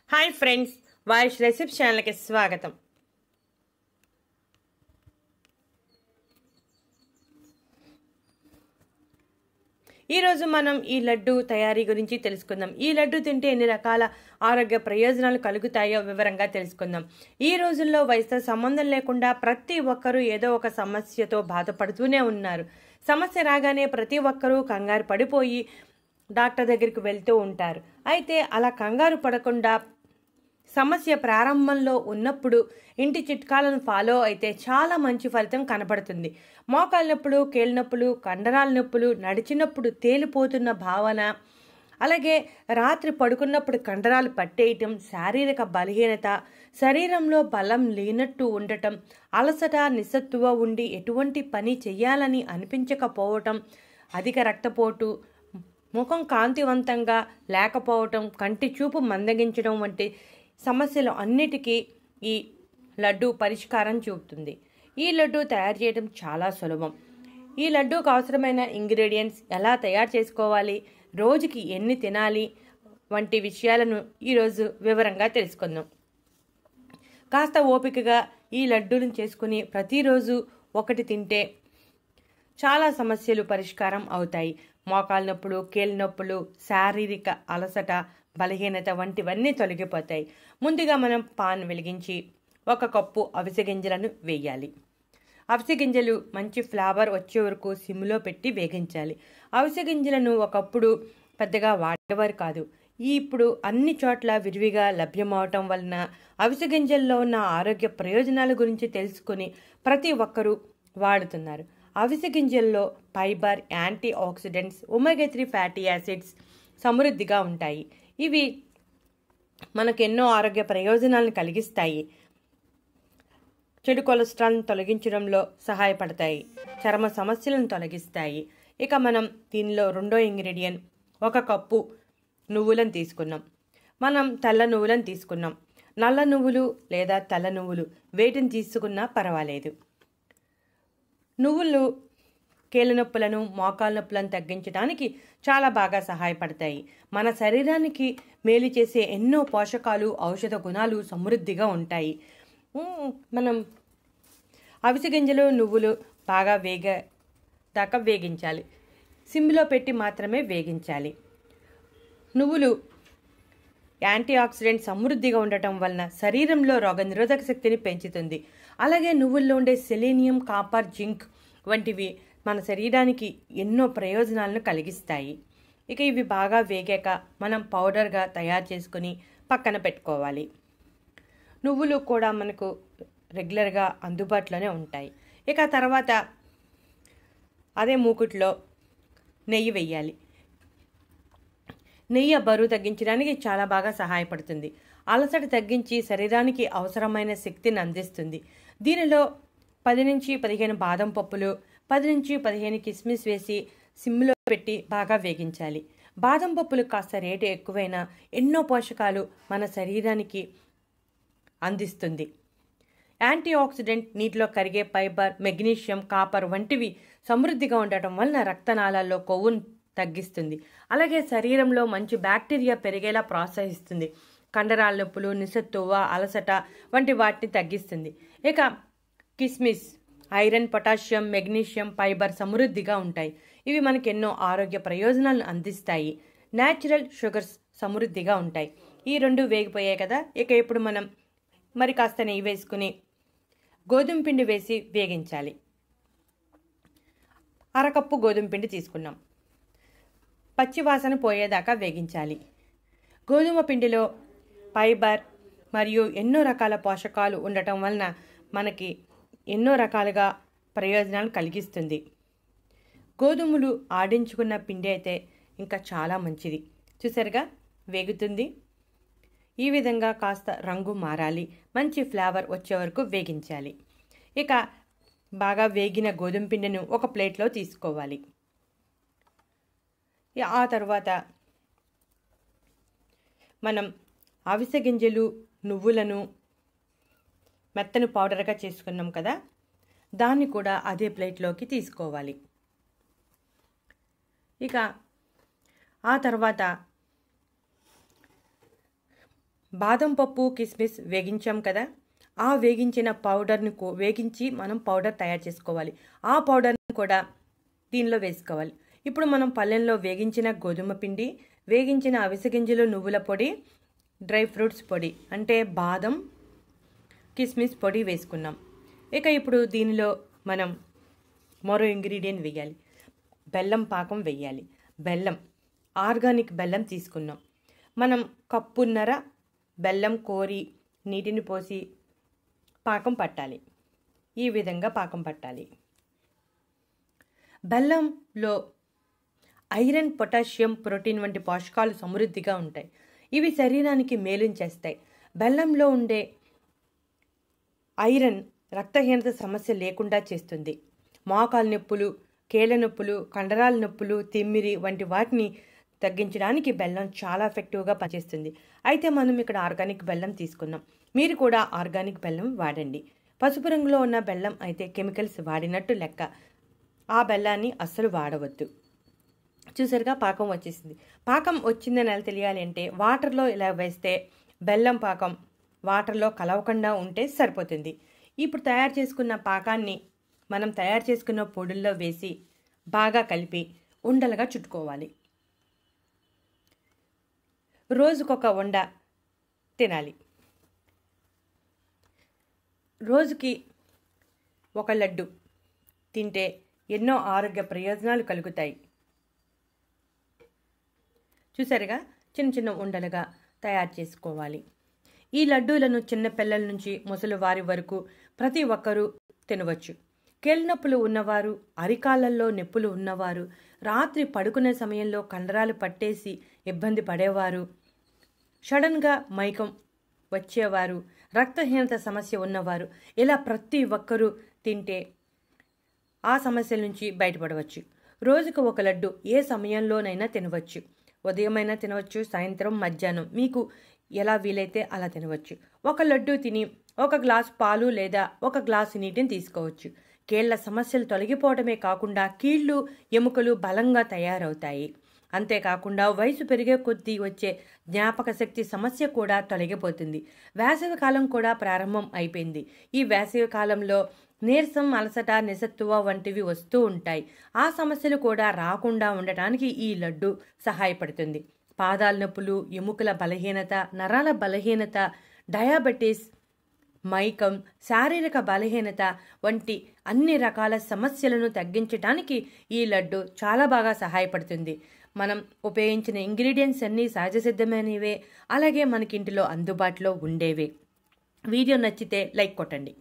Hi friends, వాయిష్ recipe ఛానల్కి స్వాగతం. ఈరోజు మనం ఈ లడ్డు తయారీ గురించి తెలుసుకుందాం. ఈ లడ్డు తింటే ఎన్ని రకాల ఆరోగ్య ప్రయోజనాలు కలుగుతాయో వివరంగా తెలుసుకుందాం. ఈ రోజుల్లో వయసుతో సంబంధం లేకుండా ప్రతి ఒక్కరూ ఏదో ఒక సమస్యతో బాధపడుతూనే ఉన్నారు. సమస్య రాగానే ప్రతి ఒక్కరూ కంగారు పడిపోయి డాక్టర్ దగ్గరికి వెళ్తూ ఉంటారు. అయితే అలా కంగారు పడకుండా సమస్య ప్రారంభంలో ఉన్నప్పుడు ఇంటి చిట్కాలను ఫాలో అయితే చాలా మంచి ఫలితం కనబడుతుంది. మోకాళ్ళ నొప్పులు, కీళ్ళ నొప్పులు, కండరాల నొప్పులు, నడిచినప్పుడు తేలిపోతున్న భావన, అలాగే రాత్రి పడుకున్నప్పుడు కండరాలు పట్టేయటం, శారీరక బలహీనత, శరీరంలో బలం లేనట్టు ఉండటం, అలసట, నిస్సత్తువ ఉండి ఎటువంటి పని చెయ్యాలని అనిపించకపోవటం, అధిక రక్తపోటు, ముఖం కాంతివంతంగా లేకపోవటం, కంటి చూపు మందగించడం వంటి సమస్యలు అన్నిటికీ ఈ లడ్డు పరిష్కారం చూపుతుంది. ఈ లడ్డు తయారు చేయడం చాలా సులభం. ఈ లడ్డూకు అవసరమైన ఇంగ్రీడియంట్స్, ఎలా తయారు చేసుకోవాలి, రోజుకి ఎన్ని తినాలి వంటి విషయాలను ఈరోజు వివరంగా తెలుసుకుందాం. కాస్త ఓపికగా ఈ లడ్డూలను చేసుకుని ప్రతిరోజు ఒకటి తింటే చాలా సమస్యలు పరిష్కారం అవుతాయి. మోకాళ్ళ నొప్పులు, కీళ్ళ నొప్పులు, శారీరక అలసట, బలహీనత వంటివన్నీ తొలగిపోతాయి. ముందుగా మనం పాన్ వెలిగించి 1 కప్పు అవిసె గింజలను వేయాలి. అవిసె గింజలు మంచి ఫ్లేవర్ వచ్చే వరకు సిమ్లో పెట్టి వేగించాలి. అవిసె గింజలను ఒకప్పుడు పెద్దగా వాడేవారు కాదు. ఇప్పుడు అన్ని చోట్ల విరివిగా లభ్యమవటం వలన అవిసె గింజల్లో ఉన్న ఆరోగ్య ప్రయోజనాల గురించి తెలుసుకుని ప్రతి ఒక్కరూ వాడుతున్నారు. అవిసె గింజల్లో fibre, antioxidants, omega 3 fatty acids సమృద్ధిగా ఉంటాయి. ఇవి మనకెన్నో ఆరోగ్య ప్రయోజనాలను కలిగిస్తాయి. చెడు కొలెస్ట్రాల్ను తొలగించడంలో సహాయపడతాయి. చర్మ సమస్యలను తొలగిస్తాయి. ఇక మనం దీనిలో రెండో ఇంగ్రీడియంట్ 1 కప్పు నువ్వులను తీసుకున్నాం. మనం తెల్ల నువ్వులను తీసుకున్నాం. నల్ల నువ్వులు లేదా తెల్ల నువ్వులు వేటిని తీసుకున్నా పర్వాలేదు. నువ్వులు కీళ్ళ నొప్పులను, మోకాళ్ళ నొప్పులను తగ్గించడానికి చాలా బాగా సహాయపడతాయి. మన శరీరానికి మేలు చేసే ఎన్నో పోషకాలు, ఔషధ గుణాలు సమృద్ధిగా ఉంటాయి. మనం అవిసె గింజలు, నువ్వులు బాగా దాకా వేగించాలి. సిమ్లో పెట్టి మాత్రమే వేగించాలి. నువ్వులు యాంటీ ఆక్సిడెంట్ సమృద్ధిగా ఉండటం వలన శరీరంలో రోగనిరోధక శక్తిని పెంచుతుంది. అలాగే నువ్వుల్లో ఉండే సెలీనియం, కాపర్, జింక్ వంటివి మన శరీరానికి ఎన్నో ప్రయోజనాలను కలిగిస్తాయి. ఇక ఇవి బాగా వేగాక మనం పౌడర్గా తయారు చేసుకుని పక్కన పెట్టుకోవాలి. నువ్వులు కూడా మనకు రెగ్యులర్గా అందుబాటులోనే ఉంటాయి. ఇక తర్వాత అదే మూకుట్లో నెయ్యి వేయాలి. నెయ్యి బరువు తగ్గించడానికి చాలా బాగా సహాయపడుతుంది. అలసట తగ్గించి శరీరానికి అవసరమైన శక్తిని అందిస్తుంది. దీనిలో 10 నుంచి 15 బాదం పప్పులు, 10 నుంచి 15 కిస్మిస్ వేసి సిమ్లో పెట్టి బాగా వేగించాలి. బాదం పప్పులు కాస్త రేటు ఎక్కువైనా ఎన్నో పోషకాలు మన శరీరానికి అందిస్తుంది. యాంటీ ఆక్సిడెంట్, నీటిలో కరిగే ఫైబర్, మెగ్నీషియం, కాపర్ వంటివి సమృద్ధిగా ఉండటం వలన రక్తనాళాల్లో కొవ్వును తగ్గిస్తుంది. అలాగే శరీరంలో మంచి బ్యాక్టీరియా పెరిగేలా ప్రోత్సహిస్తుంది. కండరాల నొప్పులు, నిస్సత్తువ, అలసట వంటి వాటిని తగ్గిస్తుంది. ఇక కిస్మిస్ ఐరన్, పొటాషియం, మెగ్నీషియం, ఫైబర్ సమృద్ధిగా ఉంటాయి. ఇవి మనకి ఎన్నో ఆరోగ్య ప్రయోజనాలను అందిస్తాయి. న్యాచురల్ షుగర్స్ సమృద్ధిగా ఉంటాయి. ఈ రెండు వేగిపోయాయి కదా. ఇక ఇప్పుడు మనం మరి కాస్త నెయ్యి వేసుకుని గోధుమ పిండి వేసి వేగించాలి. 1/2 కప్పు గోధుమ పిండి తీసుకున్నాం. పచ్చి వాసన పోయేదాకా వేగించాలి. గోధుమ పిండిలో ఫైబర్ మరియు ఎన్నో రకాల పోషకాలు ఉండటం వలన మనకి ఎన్నో రకాలుగా ప్రయోజనాలు కలిగిస్తుంది. గోధుమలు ఆడించుకున్న పిండి అయితే ఇంకా చాలా మంచిది. చూసారుగా వేగుతుంది. ఈ విధంగా కాస్త రంగు మారాలి, మంచి ఫ్లేవర్ వచ్చే వరకు వేగించాలి. ఇక బాగా వేగిన గోధుమ పిండిని ఒక ప్లేట్లో తీసుకోవాలి. ఆ తర్వాత మనం అవిసె గింజలు, నువ్వులను మెత్తని పౌడర్గా చేసుకున్నాం కదా, దాన్ని కూడా అదే ప్లేట్లోకి తీసుకోవాలి. ఇక ఆ తర్వాత బాదం పప్పు కిస్మిస్ వేగించాం కదా, ఆ వేగించిన పౌడర్ని వేగించి మనం పౌడర్ తయారు చేసుకోవాలి. ఆ పౌడర్ని కూడా దీనిలో వేసుకోవాలి. ఇప్పుడు మనం పళ్ళెంలో వేగించిన గోధుమ పిండి, వేగించిన అవిసె గింజలు, నువ్వుల పొడి, డ్రై ఫ్రూట్స్ పొడి అంటే బాదం కిస్మిస్ పొడి వేసుకున్నాం. ఇక ఇప్పుడు దీనిలో మనం మరో ఇంగ్రీడియంట్ వేయాలి. బెల్లం పాకం వేయాలి. బెల్లం ఆర్గానిక్ బెల్లం తీసుకున్నాం. మనం కప్పున్నర బెల్లం కోరి నీటిని పోసి పాకం పట్టాలి. ఈ విధంగా పాకం పట్టాలి. బెల్లంలో ఐరన్, పొటాషియం, ప్రోటీన్ వంటి పోషకాలు సమృద్ధిగా ఉంటాయి. ఇవి శరీరానికి మేలు చేస్తాయి. బెల్లంలో ఉండే ఐరన్ రక్తహీనత సమస్య లేకుండా చేస్తుంది. మోకాలు నొప్పులు, కీళ్ళ నొప్పులు, కండరాల నొప్పులు, తిమ్మిరి వంటి వాటిని తగ్గించడానికి బెల్లం చాలా ఎఫెక్టివ్గా పనిచేస్తుంది. అయితే మనం ఇక్కడ ఆర్గానిక్ బెల్లం తీసుకున్నాం. మీరు కూడా ఆర్గానిక్ బెల్లం వాడండి. పసుపు రంగులో ఉన్న బెల్లం అయితే కెమికల్స్ వాడినట్టు లెక్క. ఆ బెల్లాన్ని అస్సలు వాడవద్దు. చూసారుగా పాకం వచ్చేసింది. పాకం వచ్చిందని ఎలా తెలియాలి అంటే వాటర్లో ఇలా వేస్తే బెల్లం పాకం వాటర్లో కలవకుండా ఉంటే సరిపోతుంది. ఇప్పుడు తయారు చేసుకున్న పాకాన్ని మనం తయారు చేసుకున్న పొడుల్లో వేసి బాగా కలిపి ఉండలుగా చుట్టుకోవాలి. రోజుకొక ఉండ తినాలి. రోజుకి ఒక లడ్డు తింటే ఎన్నో ఆరోగ్య ప్రయోజనాలు కలుగుతాయి. చూసారుగా, చిన్న చిన్న ఉండలుగా తయారు చేసుకోవాలి. ఈ లడ్డూలను చిన్నపిల్లల నుంచి ముసలివారి వరకు ప్రతి ఒక్కరూ తినవచ్చు. కీళ్ళ నొప్పులు ఉన్నవారు, అరికాళ్ళల్లో నొప్పులు ఉన్నవారు, రాత్రి పడుకునే సమయంలో కండరాలు పట్టేసి ఇబ్బంది పడేవారు, సడన్గా మైకం వచ్చేవారు, రక్తహీనత సమస్య ఉన్నవారు, ఇలా ప్రతి ఒక్కరూ తింటే ఆ సమస్యల నుంచి బయటపడవచ్చు. రోజుకు ఒక లడ్డు ఏ సమయంలోనైనా తినవచ్చు. ఉదయమైనా తినవచ్చు, సాయంత్రం, మధ్యాహ్నం మీకు ఎలా వీలైతే అలా తినవచ్చు. ఒక లడ్డు తిని ఒక గ్లాసు పాలు లేదా ఒక గ్లాసు నీటిని తీసుకోవచ్చు. కీళ్ల సమస్యలు తొలగిపోవడమే కాకుండా కీళ్లు, ఎముకలు బలంగా తయారవుతాయి. అంతేకాకుండా వయసు పెరిగే కొద్దీ వచ్చే జ్ఞాపక శక్తి సమస్య కూడా తొలగిపోతుంది. వేసవి కాలం కూడా ప్రారంభం అయిపోయింది. ఈ వేసవి కాలంలో నీరసం, అలసట, నిస్సత్తువ వంటివి వస్తూ ఉంటాయి. ఆ సమస్యలు కూడా రాకుండా ఉండటానికి ఈ లడ్డు సహాయపడుతుంది. పాదాల నొప్పులు, ఎముకల బలహీనత, నరాల బలహీనత, డయాబెటీస్, మైకం, శారీరక బలహీనత వంటి అన్ని రకాల సమస్యలను తగ్గించడానికి ఈ లడ్డు చాలా బాగా సహాయపడుతుంది. మనం ఉపయోగించిన ఇంగ్రీడియంట్స్ అన్నీ సహజ సిద్ధమైనవే, అలాగే మనకి ఇంటిలో అందుబాటులో ఉండేవే. వీడియో నచ్చితే లైక్ కొట్టండి.